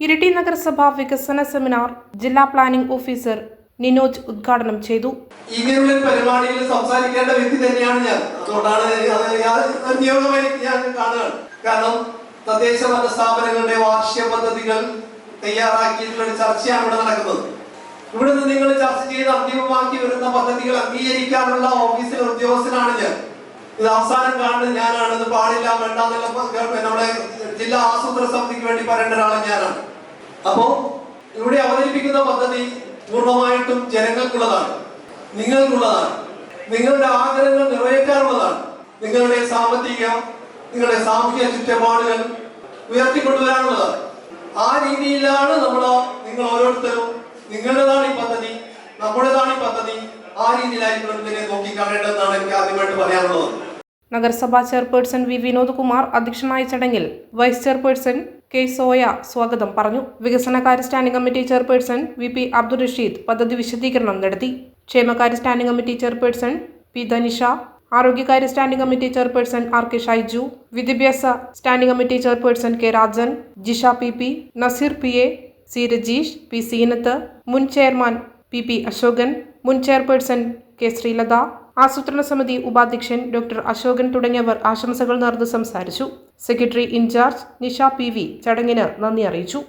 ഇരിട്ടി നഗരസഭ വികസന സെമിനാർ ജില്ലാ പ്ലാനിംഗ് ഓഫീസർ നിനോജ് ഉദ്ഘാടനം ചെയ്തു. ഇങ്ങനെയുള്ള പരിപാടിയിൽ സംസാരിക്കേണ്ട വ്യക്തി തന്നെയാണ് ഞാൻ. അതുകൊണ്ടാണ് നിയോഗമായി ഞാൻ കാണുകയാണ്. കാരണം തദ്ദേശ ഭരണ സ്ഥാപനങ്ങളുടെ വാർഷിക പദ്ധതികൾ തയ്യാറാക്കിയിട്ടുള്ള ഒരു ചർച്ചയാണ് ഇവിടെ നടക്കുന്നത്. ഇവിടെ നിന്ന് നിങ്ങൾ ചർച്ച ചെയ്ത് അന്തിമമാക്കി വരുന്ന പദ്ധതികൾ അംഗീകരിക്കാനുള്ള ഓഫീസിലെ ഉദ്യോഗസ്ഥനാണ് ഞാൻ. ഇത് അവസാനം കാണുന്നത് ഞാനാണ്. ഇത് പാടില്ല വേണ്ട നമ്മുടെ ജില്ലാ ആസൂത്രണ സമിതിക്ക് വേണ്ടി പറയേണ്ട ഒരാളെ ഞാനാണ്. അപ്പോ ഇവിടെ അവതരിപ്പിക്കുന്ന പദ്ധതി പൂർണ്ണമായിട്ടും ജനങ്ങൾക്കുള്ളതാണ്, നിങ്ങൾക്കുള്ളതാണ്, നിങ്ങളുടെ ആഗ്രഹങ്ങൾ നിറവേറ്റാനുള്ളതാണ്. നിങ്ങളുടെ നിങ്ങളുടെ സാമൂഹിക ചുറ്റുപാടുകൾ ഉയർത്തിക്കൊണ്ടുവരാനുള്ളതാണ്. ആ രീതിയിലാണ് നിങ്ങൾ ഓരോരുത്തരും നിങ്ങളുടേതാണ് ഈ പദ്ധതി, നമ്മുടേതാണ് ഈ പദ്ധതി, ആ രീതിയിലായിരിക്കും ഇതിനെ നോക്കിക്കാണേണ്ടതെന്നാണ് എനിക്ക് ആദ്യമായിട്ട് പറയാനുള്ളത്. നഗരസഭാ ചെയർപേഴ്സൺ വി വിനോദ് കുമാർ അധ്യക്ഷനായ ചടങ്ങിൽ വൈസ് ചെയർപേഴ്സൺ കെ സോയ സ്വാഗതം പറഞ്ഞു. വികസനകാര്യ standing committee chairperson V P Abdul Rasheed പദ്ധതി വിശദീകരണം നടത്തി. ക്ഷേമകാര്യ standing committee chairperson P Dhanisha, ആരോഗ്യകാര്യ standing committee chairperson R K Shaiju, വിദ്യാഭ്യാസ standing committee chairperson K Rajan, Jisha P P, Naseer P A, C Rajeesh, P Seenath, മുൻ ചെയർമാൻ പി പി അശോകൻ, മുൻ ചെയർപേഴ്സൺ കെ ശ്രീലത, ആസൂത്രണ സമിതി ഉപാധ്യക്ഷൻ ഡോക്ടർ അശോകൻ തുടങ്ങിയവർ ആശംസകൾ നേർന്ന് സംസാരിച്ചു. Secretary in charge Nisha P V ചടങ്ങിന് നന്ദി അറിയിച്ചു.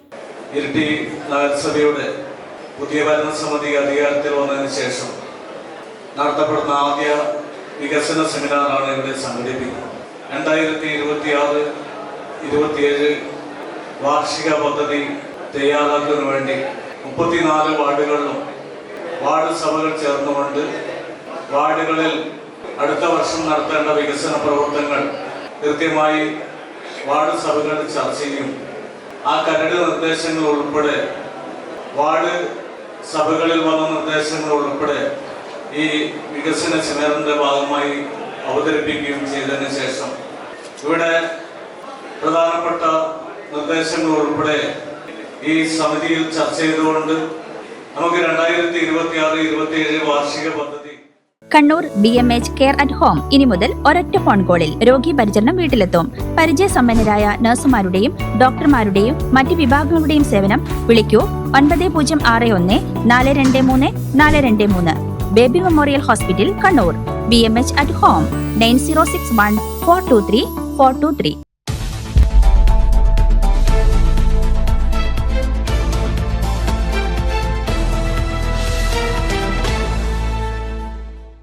ഇരിട്ടി നഗരസഭയുടെ പുതിയ ഭരണസമിതി അധികാരത്തിൽ വന്നതിന് ശേഷം നടത്തപ്പെടുന്ന ആദ്യ വികസന സെമിനാറാണ് ഇവിടെ സംഘടിപ്പിക്കുന്നത്. 2026-27 വാർഷിക പദ്ധതി തയ്യാറാക്കുന്നതിന് വേണ്ടി 34 വാർഡുകളിലും വാർഡ് സഭകൾ ചേർന്നുകൊണ്ട് വാർഡുകളിൽ അടുത്ത വർഷം നടത്തേണ്ട വികസന പ്രവർത്തനങ്ങൾ കൃത്യമായി വാർഡ് സഭകൾ ചർച്ച ചെയ്യും. ആ കരട് നിർദ്ദേശങ്ങൾ ഉൾപ്പെടെ വാർഡ് സഭകളിൽ വന്ന നിർദ്ദേശങ്ങൾ ഉൾപ്പെടെ ഈ വികസന സെമിനാറിന്റെ ഭാഗമായി അവതരിപ്പിക്കുകയും ചെയ്തതിനു ശേഷം ഇവിടെ പ്രധാനപ്പെട്ട നിർദ്ദേശങ്ങൾ ഉൾപ്പെടെ ഈ സമിതിയിൽ ചർച്ച ചെയ്തുകൊണ്ട് നമുക്ക് 2026-27 വാർഷിക പദ്ധതി. Kannur BMH care at home ഇനി മുതൽ ഒരൊറ്റ ഫോൺ കോളിൽ രോഗി പരിചരണം വീട്ടിലെത്തും. പരിചയസമ്പന്നരായ നഴ്സുമാരുടെയും ഡോക്ടർമാരുടെയും മറ്റ് വിഭാഗങ്ങളുടെയും സേവനം വിളിക്കൂ 906423423423. Baby memorial hospital Kannur. BMH at home 9061 423 423.